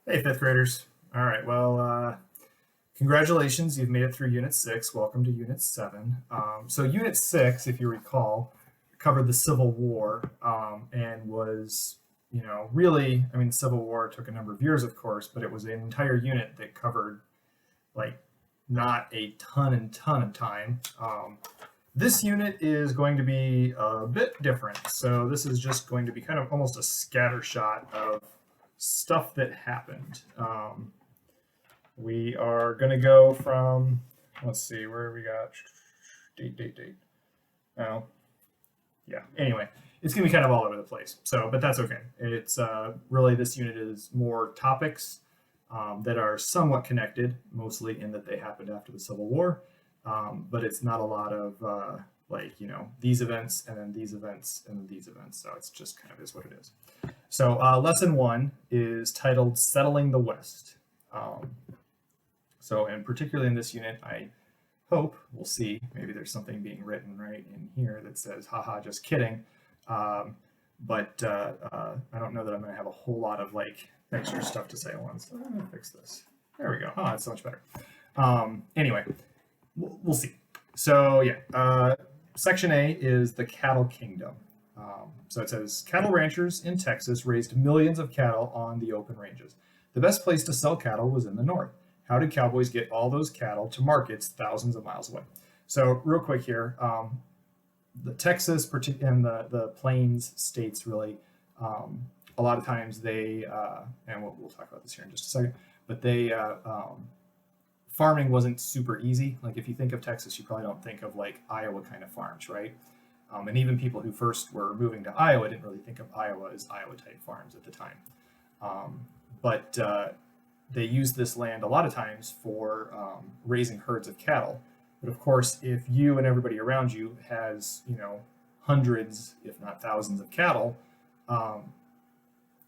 Hey, fifth graders. All right, well, congratulations. You've made it through Unit 6. Welcome to Unit 7. So, Unit 6, if you recall, covered the Civil War and was, really, the Civil War took a number of years, of course, but it was an entire unit that covered, like, not a ton of time. This unit is going to be a bit different. So, this is just going to be kind of almost a scatter shot of stuff that happened. We are going to go from, let's see, where we got date. Oh, yeah. Anyway, it's going to be kind of all over the place. So, but that's okay. It's really, this unit is more topics that are somewhat connected, mostly in that they happened after the Civil War. But it's not a lot of these events and then these events and then these events. So it's just kind of is what it is. So lesson 1 is titled Settling the West. And particularly in this unit, I hope, we'll see, maybe there's something being written right in here that says, haha, just kidding. But I don't know that I'm going to have a whole lot of extra stuff to say at once. I'm going to fix this. There we go. Oh, that's so much better. Anyway, we'll see. So yeah, section A is the cattle kingdom. So it says, cattle ranchers in Texas raised millions of cattle on the open ranges. The best place to sell cattle was in the north. How did cowboys get all those cattle to markets thousands of miles away? So real quick here, the Texas and the Plains states really, a lot of times they, and we'll talk about this here in just a second, but they, farming wasn't super easy. Like if you think of Texas, you probably don't think of like Iowa kind of farms, right? And even people who first were moving to Iowa didn't really think of Iowa as Iowa type farms at the time. But they used this land a lot of times for raising herds of cattle. But of course, if you and everybody around you has, hundreds, if not thousands of cattle,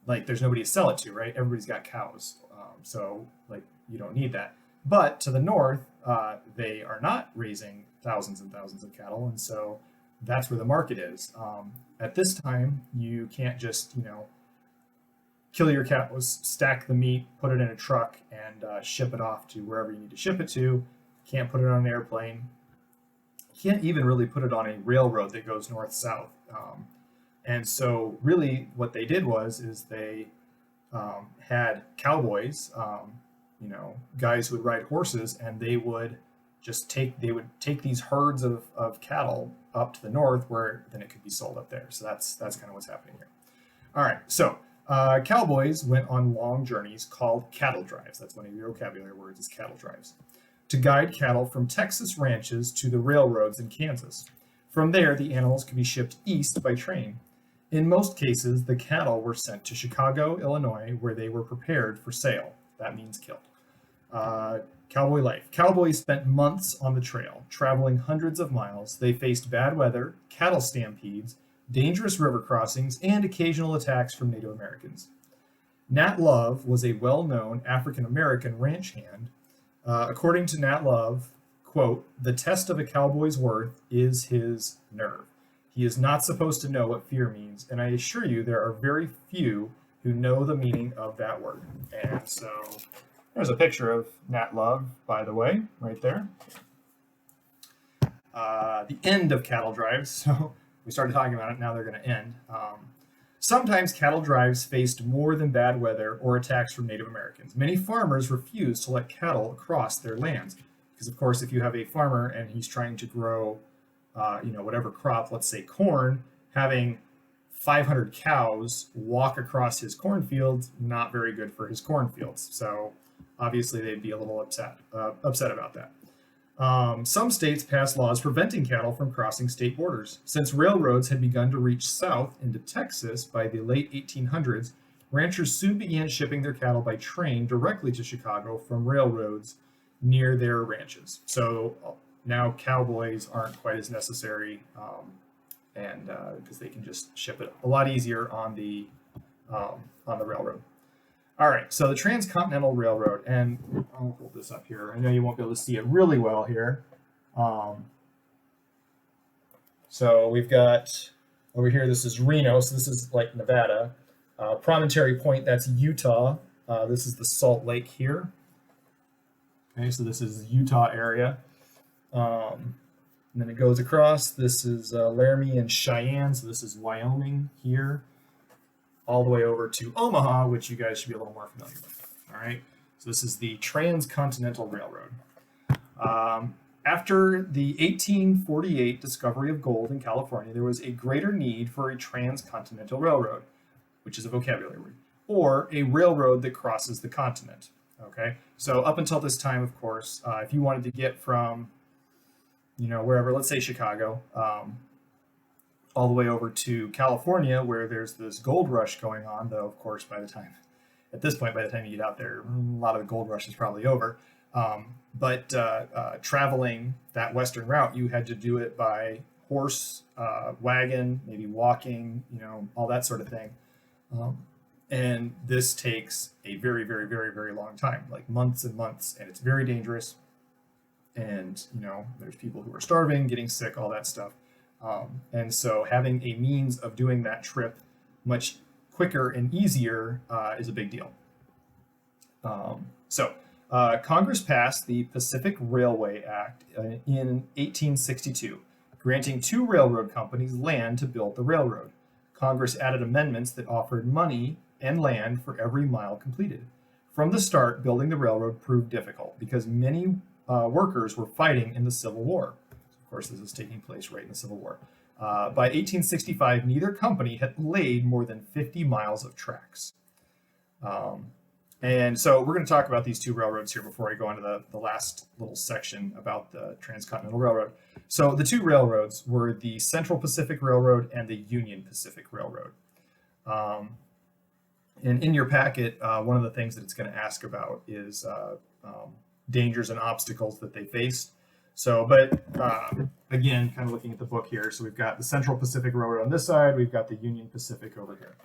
there's nobody to sell it to, right? Everybody's got cows. So you don't need that. But to the north, they are not raising thousands and thousands of cattle. And so that's where the market is. At this time, you can't just, kill your cows, stack the meat, put it in a truck, and ship it off to wherever you need to ship it to. Can't put it on an airplane. Can't even really put it on a railroad that goes north-south. And so really what they did is they had cowboys, guys who would ride horses, and they would take these herds of cattle up to the north where then it could be sold up there. So that's kind of what's happening here. All right, so cowboys went on long journeys called cattle drives. That's one of your vocabulary words, is cattle drives, to guide cattle from Texas ranches to the railroads in Kansas. From there, the animals could be shipped east by train. In most cases, the cattle were sent to Chicago, Illinois, where they were prepared for sale. That means killed. Cowboy life. Cowboys spent months on the trail, traveling hundreds of miles. They faced bad weather, cattle stampedes, dangerous river crossings, and occasional attacks from Native Americans. Nat Love was a well-known African-American ranch hand. According to Nat Love, quote, "The test of a cowboy's worth is his nerve. He is not supposed to know what fear means, and I assure you there are very few who know the meaning of that word." And so there's a picture of Nat Love, by the way, right there. The end of cattle drives. So we started talking about it, now they're going to end. Sometimes cattle drives faced more than bad weather or attacks from Native Americans. Many farmers refused to let cattle across their lands. Because, of course, if you have a farmer and he's trying to grow, whatever crop, let's say corn, having 500 cows walk across his cornfields, not very good for his cornfields. So obviously they'd be a little upset about that. Some states passed laws preventing cattle from crossing state borders. Since railroads had begun to reach south into Texas by the late 1800s, ranchers soon began shipping their cattle by train directly to Chicago from railroads near their ranches. So now cowboys aren't quite as necessary, and because they can just ship it a lot easier on the railroad. All right, so the Transcontinental Railroad, and I'll hold this up here. I know you won't be able to see it really well here. So we've got over here, this is Reno, so this is like Nevada. Promontory Point, that's Utah. This is the Salt Lake here. Okay, so this is Utah area. And then it goes across. This is Laramie and Cheyenne. So this is Wyoming here, all the way over to Omaha, which you guys should be a little more familiar with. All right. So this is the Transcontinental Railroad. After the 1848 discovery of gold in California, there was a greater need for a transcontinental railroad, which is a vocabulary word, or a railroad that crosses the continent. Okay, so up until this time, of course, if you wanted to get from, wherever, let's say Chicago, all the way over to California, where there's this gold rush going on, though, of course, by the time you get out there, a lot of the gold rush is probably over. But traveling that western route, you had to do it by horse, wagon, maybe walking, all that sort of thing. And this takes a very, very, very, very long time, like months and months, and it's very dangerous. And, there's people who are starving, getting sick, all that stuff. And so having a means of doing that trip much quicker and easier is a big deal. Congress passed the Pacific Railway Act in 1862, granting 2 railroad companies land to build the railroad. Congress added amendments that offered money and land for every mile completed. From the start, building the railroad proved difficult because many workers were fighting in the Civil War. Of course, this is taking place right in the Civil War. By 1865, neither company had laid more than 50 miles of tracks. And so we're going to talk about these 2 railroads here before I go into the last little section about the Transcontinental Railroad. So the 2 railroads were the Central Pacific Railroad and the Union Pacific Railroad. And in your packet, one of the things that it's going to ask about is dangers and obstacles that they faced. So, but again, kind of looking at the book here, so we've got the Central Pacific Railroad on this side, we've got the Union Pacific over here.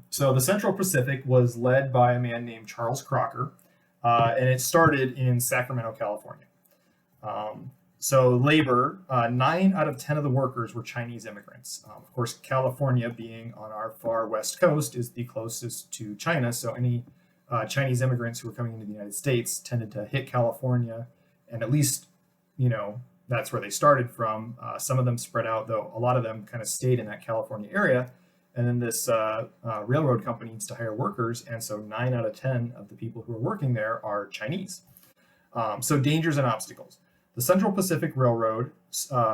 So the Central Pacific was led by a man named Charles Crocker, and it started in Sacramento, California. So labor, 9 out of 10 of the workers were Chinese immigrants. Of course, California, being on our far west coast, is the closest to China. So any Chinese immigrants who were coming into the United States tended to hit California, and at least, that's where they started from. Some of them spread out, though a lot of them kind of stayed in that California area. And then this railroad company needs to hire workers, and so 9 out of 10 of the people who are working there are Chinese. So dangers and obstacles. The Central Pacific Railroad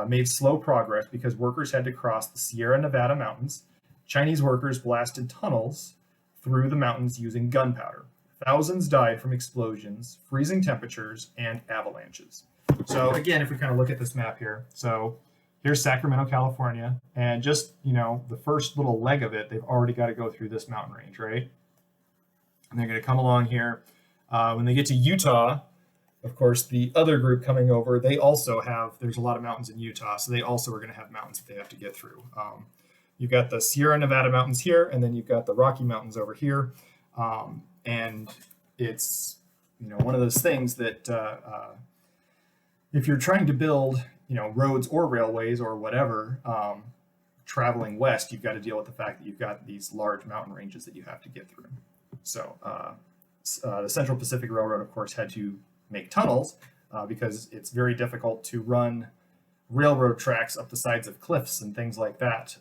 made slow progress because workers had to cross the Sierra Nevada mountains. Chinese workers blasted tunnels through the mountains using gunpowder. Thousands died from explosions, freezing temperatures, and avalanches. So again, if we kind of look at this map here, so here's Sacramento, California, and just, the first little leg of it, they've already got to go through this mountain range, right? And they're going to come along here. When they get to Utah, of course, the other group coming over, they also there's a lot of mountains in Utah, so they also are going to have mountains that they have to get through. You've got the Sierra Nevada mountains here, and then you've got the Rocky Mountains over here. And it's, one of those things that if you're trying to build, roads or railways or whatever, traveling west, you've got to deal with the fact that you've got these large mountain ranges that you have to get through. So the Central Pacific Railroad, of course, had to make tunnels because it's very difficult to run railroad tracks up the sides of cliffs and things like that.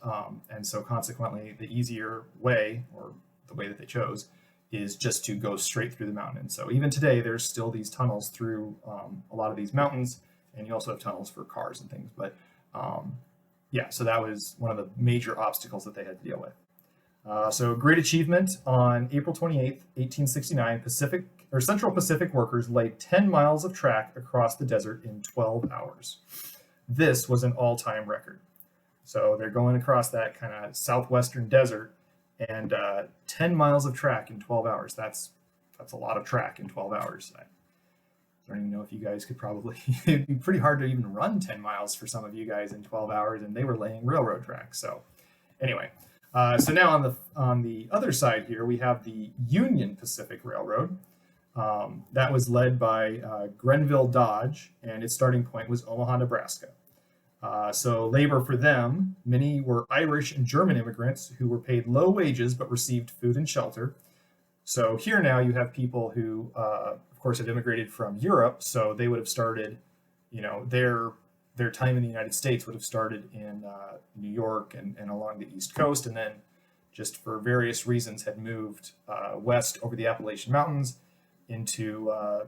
And so consequently, the easier way, or the way that they chose, is just to go straight through the mountain. And so even today, there's still these tunnels through a lot of these mountains, and you also have tunnels for cars and things. But so that was one of the major obstacles that they had to deal with. So great achievement. On April 28th, 1869, Central Pacific workers laid 10 miles of track across the desert in 12 hours. This was an all-time record. So they're going across that kind of southwestern desert, and 10 miles of track in 12 hours. That's a lot of track in 12 hours. I don't even know if you guys could probably, it'd be pretty hard to even run 10 miles for some of you guys in 12 hours, and they were laying railroad tracks. So anyway, so now on the other side here, we have the Union Pacific Railroad. That was led by Grenville Dodge, and its starting point was Omaha, Nebraska. So labor for them, many were Irish and German immigrants who were paid low wages but received food and shelter. So here now you have people who, of course, have immigrated from Europe, so they would have started, their time in the United States would have started in New York and along the East Coast, and then just for various reasons had moved west over the Appalachian Mountains into a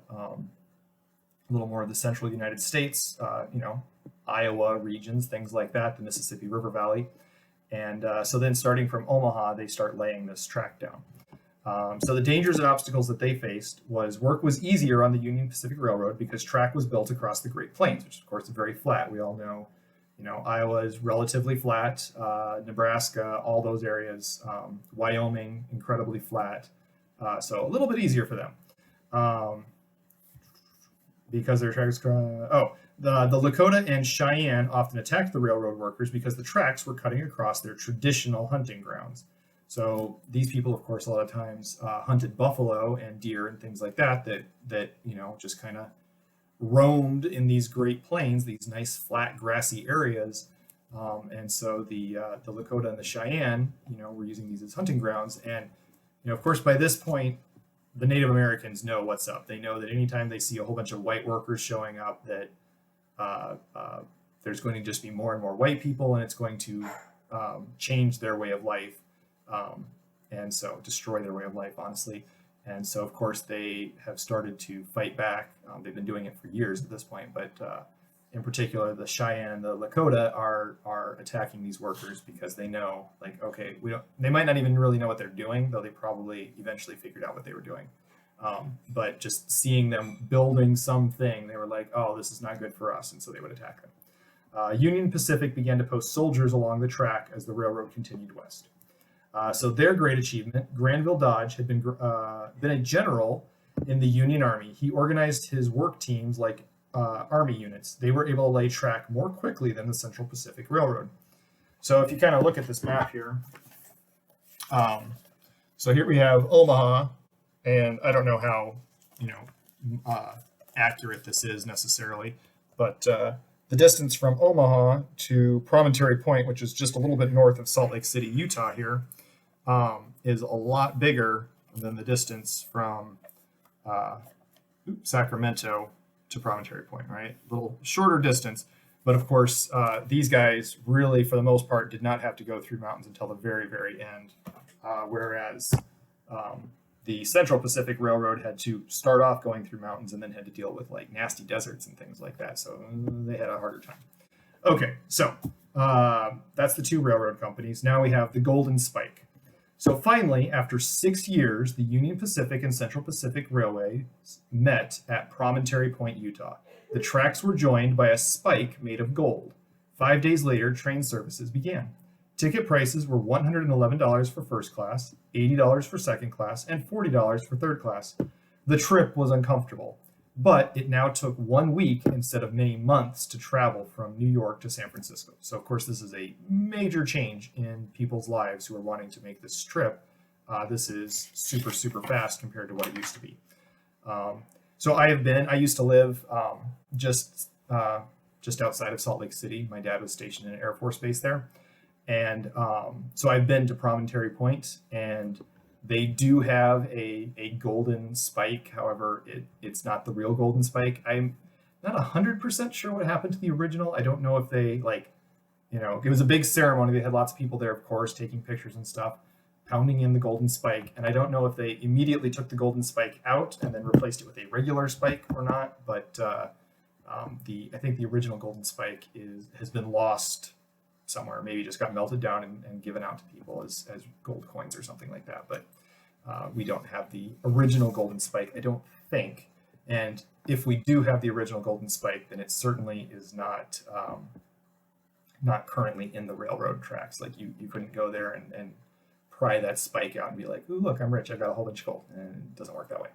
little more of the central United States, Iowa regions, things like that, the Mississippi River Valley. And so then starting from Omaha, they start laying this track down. So the dangers and obstacles that they faced was work was easier on the Union Pacific Railroad because track was built across the Great Plains, which of course is very flat. We all know, Iowa is relatively flat, Nebraska, all those areas, Wyoming, incredibly flat. So a little bit easier for them. Because their tracks, the Lakota and Cheyenne often attacked the railroad workers because the tracks were cutting across their traditional hunting grounds. So these people, of course, a lot of times hunted buffalo and deer and things like that just kind of roamed in these Great Plains, these nice flat grassy areas. And so the Lakota and the Cheyenne, were using these as hunting grounds. And, of course, by this point, the Native Americans know what's up. They know that anytime they see a whole bunch of white workers showing up, that there's going to just be more and more white people, and it's going to change their way of life, and so destroy their way of life, honestly. And so, of course, they have started to fight back. They've been doing it for years at this point, but in particular, the Cheyenne and the Lakota are attacking these workers because they know, like, okay, they might not even really know what they're doing, though they probably eventually figured out what they were doing. But just seeing them building something, they were like, oh, this is not good for us, and so they would attack them. Union Pacific began to post soldiers along the track as the railroad continued west. So their great achievement, Granville Dodge had been a general in the Union Army. He organized his work teams like Army units. They were able to lay track more quickly than the Central Pacific Railroad. So if you kind of look at this map here, so here we have Omaha, and I don't know how accurate this is necessarily, but the distance from Omaha to Promontory Point, which is just a little bit north of Salt Lake City, Utah here, is a lot bigger than the distance from Sacramento to Promontory Point, right? A little shorter distance. But of course, these guys really, for the most part, did not have to go through mountains until the very, very end. Whereas the Central Pacific Railroad had to start off going through mountains and then had to deal with like nasty deserts and things like that. So they had a harder time. Okay, so that's the two railroad companies. Now we have the Golden Spike. So finally, after 6 years, the Union Pacific and Central Pacific Railway met at Promontory Point, Utah. The tracks were joined by a spike made of gold. 5 days later, train services began. Ticket prices were $111 for first class, $80 for second class, and $40 for third class. The trip was uncomfortable, but it now took 1 week instead of many months to travel from New York to San Francisco. So, of course, this is a major change in people's lives who are wanting to make this trip. This is super, super fast compared to what it used to be. So I used to live just outside of Salt Lake City. My dad was stationed in an Air Force base there. And so I've been to Promontory Point, and they do have a golden spike. However, it's not the real golden spike. I'm not 100% sure what happened to the original. I don't know if they it was a big ceremony. They had lots of people there, of course, taking pictures and stuff, pounding in the golden spike. And I don't know if they immediately took the golden spike out and then replaced it with a regular spike or not. But I think the original golden spike has been lost somewhere, maybe just got melted down and given out to people as gold coins or something like that. But we don't have the original golden spike, I don't think. And if we do have the original golden spike, then it certainly is not currently in the railroad tracks. Like you couldn't go there and pry that spike out and be like, ooh, look, I'm rich, I've got a whole bunch of gold. And it doesn't work that way.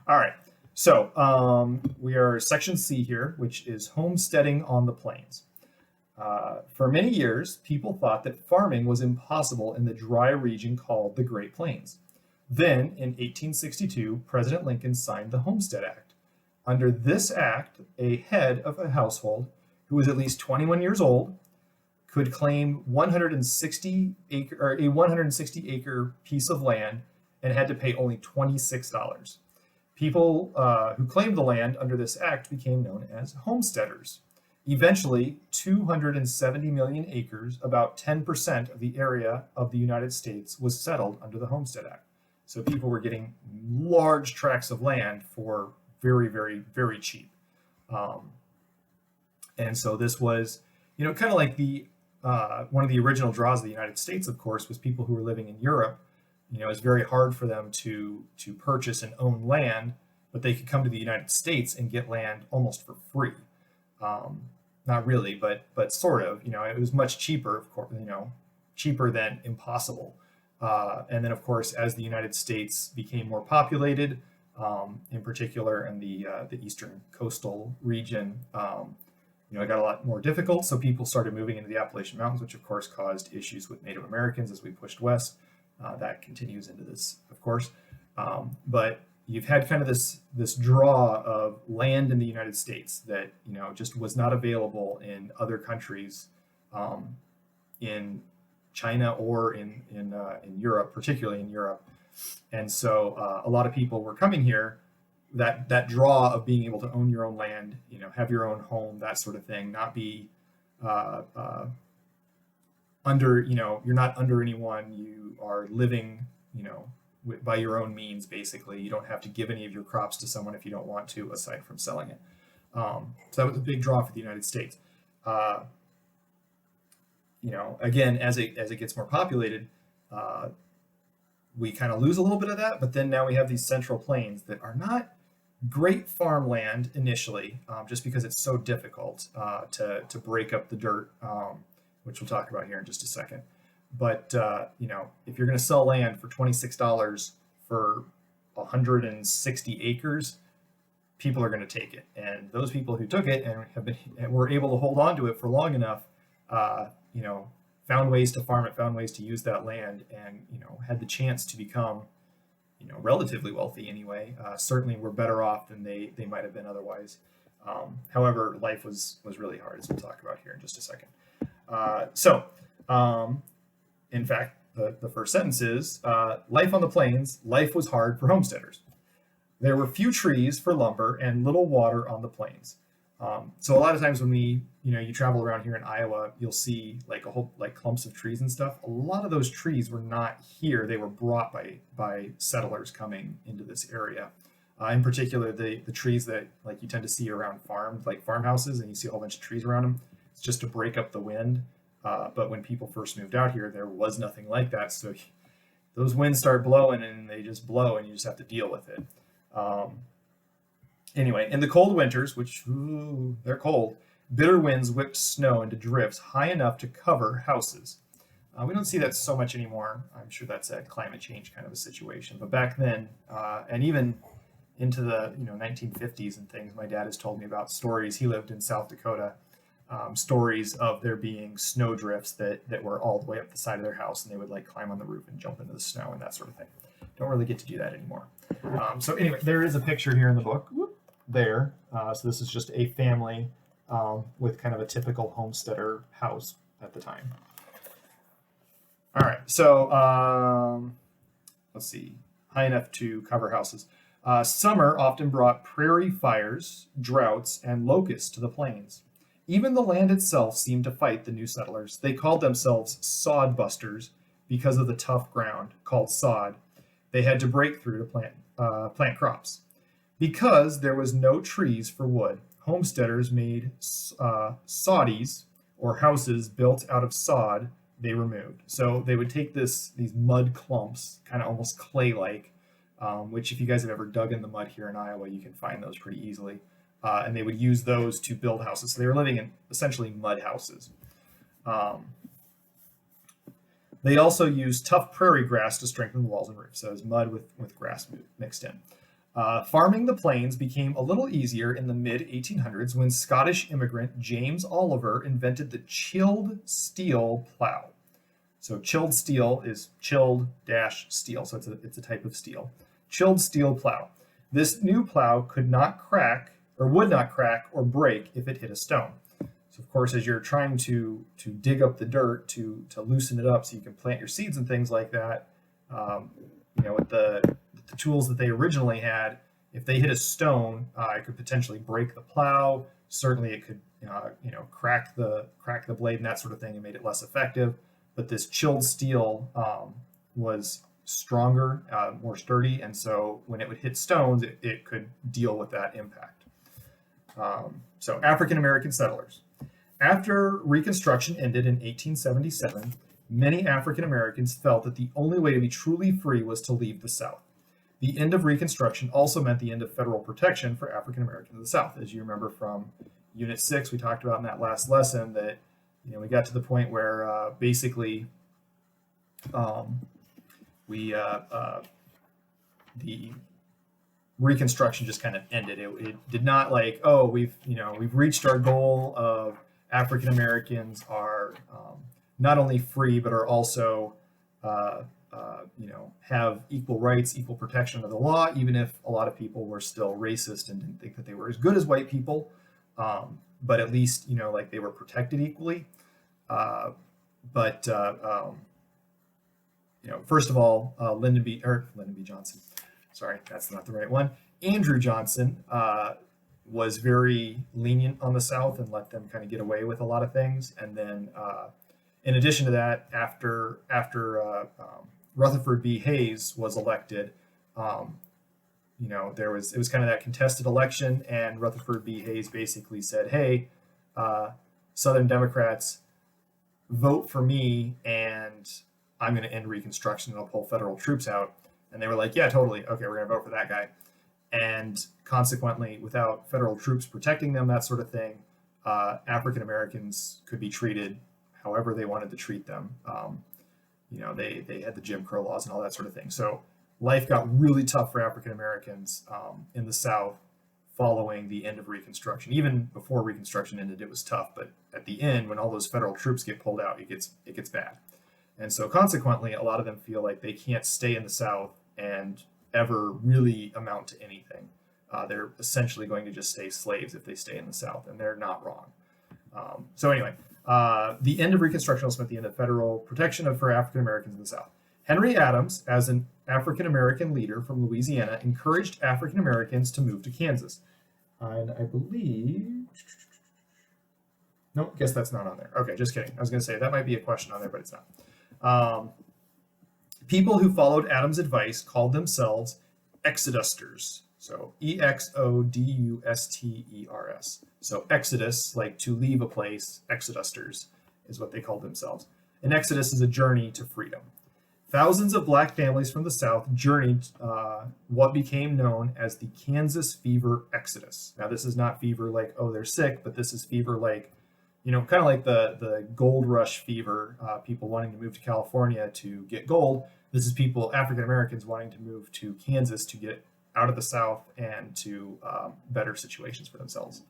All right, so we are section C here, which is homesteading on the plains. For many years, people thought that farming was impossible in the dry region called the Great Plains. Then, in 1862, President Lincoln signed the Homestead Act. Under this act, a head of a household who was at least 21 years old could claim a 160 acre piece of land and had to pay only $26. People who claimed the land under this act became known as homesteaders. Eventually, 270 million acres, about 10% of the area of the United States, was settled under the Homestead Act. So people were getting large tracts of land for very, very, very cheap. And so this was, kind of like the one of the original draws of the United States, of course, was people who were living in Europe. It's very hard for them to purchase and own land, but they could come to the United States and get land almost for free. Not really, but sort of. It was much cheaper, of course. Cheaper than impossible. And then, of course, as the United States became more populated, in particular in the eastern coastal region, it got a lot more difficult. So people started moving into the Appalachian Mountains, which of course caused issues with Native Americans as we pushed west. That continues into this, of course. But you've had kind of this draw of land in the United States that just was not available in other countries, in China or in Europe, particularly in Europe. And so a lot of people were coming here. That draw of being able to own your own land, have your own home, that sort of thing, not be under, you're not under anyone. You are living, by your own means, basically. You don't have to give any of your crops to someone if you don't want to, aside from selling it. So that was a big draw for the United States. Again, as it gets more populated, we kind of lose a little bit of that, but then now we have these central plains that are not great farmland initially, just because it's so difficult to break up the dirt, which we'll talk about here in just a second. But if you're going to sell land for $26 for 160 acres, people are going to take it. And those people who took it and were able to hold on to it for long enough, found ways to farm it, found ways to use that land, and had the chance to become relatively wealthy anyway. Certainly were better off than they might have been otherwise. However, life was really hard, as we'll talk about here in just a second. In fact, the first sentence is, life on the plains, life was hard for homesteaders. There were few trees for lumber and little water on the plains. So a lot of times when you travel around here in Iowa, you'll see like clumps of trees and stuff. A lot of those trees were not here. They were brought by settlers coming into this area. In particular, the trees that like you tend to see around farmhouses, and you see a whole bunch of trees around them. It's just to break up the wind. But when people first moved out here, there was nothing like that. So those winds start blowing and they just blow and you just have to deal with it. Anyway, in the cold winters, which they're cold, bitter winds whipped snow into drifts high enough to cover houses. We don't see that so much anymore. I'm sure that's a climate change kind of a situation. But back then, and even into the 1950s and things, my dad has told me about stories. He lived in South Dakota. Stories of there being snow drifts that were all the way up the side of their house, and they would like climb on the roof and jump into the snow and that sort of thing. Don't really get to do that anymore. So anyway, there is a picture here in the book. There. So this is just a family with kind of a typical homesteader house at the time. All right. So let's see. High enough to cover houses. Summer often brought prairie fires, droughts, and locusts to the plains. Even the land itself seemed to fight the new settlers. They called themselves sod busters because of the tough ground called sod they had to break through to plant crops. Because there was no trees for wood, homesteaders made soddies, or houses built out of sod they removed. So they would take these mud clumps, kind of almost clay-like, which if you guys have ever dug in the mud here in Iowa, you can find those pretty easily. And they would use those to build houses. So they were living in essentially mud houses. They also used tough prairie grass to strengthen the walls and roofs. So it was mud with grass mixed in. Farming the plains became a little easier in the mid-1800s when Scottish immigrant James Oliver invented the chilled steel plow. So chilled steel is chilled-steel, so it's a type of steel. Chilled steel plow. This new plow would not crack or break if it hit a stone. So of course, as you're trying to dig up the dirt to loosen it up so you can plant your seeds and things like that, with the tools that they originally had, if they hit a stone, it could potentially break the plow. Certainly, it could crack the blade and that sort of thing, and made it less effective. But this chilled steel was stronger, more sturdy, and so when it would hit stones, it could deal with that impact. So African American settlers. After Reconstruction ended in 1877, many African Americans felt that the only way to be truly free was to leave the South. The end of Reconstruction also meant the end of federal protection for African Americans in the South. As you remember from Unit 6, we talked about in that last lesson that we got to the point where basically the Reconstruction just kind of ended. It did not like, oh, we've reached our goal of African Americans are not only free but are also have equal rights, equal protection of the law, even if a lot of people were still racist and didn't think that they were as good as white people. But at least like they were protected equally. First of all, Lyndon B. Johnson. Sorry, that's not the right one. Andrew Johnson was very lenient on the South and let them kind of get away with a lot of things. And then, in addition to that, after Rutherford B. Hayes was elected, it was kind of that contested election, and Rutherford B. Hayes basically said, "Hey, Southern Democrats, vote for me, and I'm going to end Reconstruction and I'll pull federal troops out." And they were like, "Yeah, totally. Okay, we're going to vote for that guy." And consequently, without federal troops protecting them, that sort of thing, African Americans could be treated however they wanted to treat them. They had the Jim Crow laws and all that sort of thing. So life got really tough for African Americans in the South following the end of Reconstruction. Even before Reconstruction ended, it was tough. But at the end, when all those federal troops get pulled out, it gets bad. And so consequently, a lot of them feel like they can't stay in the South and ever really amount to anything. They're essentially going to just stay slaves if they stay in the South, and they're not wrong. So anyway, the end of Reconstruction also meant the end of federal protection for African Americans in the South. Henry Adams, as an African American leader from Louisiana, encouraged African Americans to move to Kansas. And I believe... Nope, guess that's not on there. Okay, just kidding. I was going to say that might be a question on there, but it's not. People who followed Adams' advice called themselves exodusters. So Exodusters. So exodus, like to leave a place, exodusters is what they called themselves. An exodus is a journey to freedom. Thousands of black families from the South journeyed what became known as the Kansas Fever Exodus. Now, this is not fever like, oh, they're sick, but this is fever like, kind of like the gold rush fever, people wanting to move to California to get gold. This is people, African Americans, wanting to move to Kansas to get out of the South and to better situations for themselves.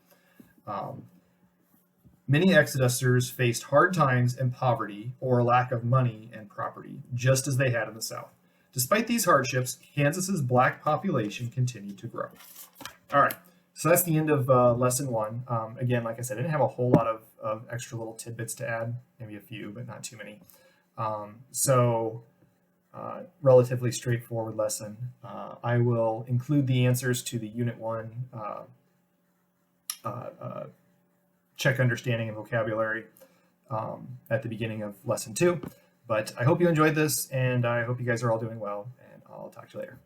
Many exodusters faced hard times and poverty or a lack of money and property, just as they had in the South. Despite these hardships, Kansas's black population continued to grow. All right, so that's the end of lesson 1. Again, like I said, I didn't have a whole lot of extra little tidbits to add, maybe a few, but not too many. Relatively straightforward lesson. I will include the answers to the Unit 1 check understanding and vocabulary at the beginning of lesson 2. But I hope you enjoyed this, and I hope you guys are all doing well, and I'll talk to you later.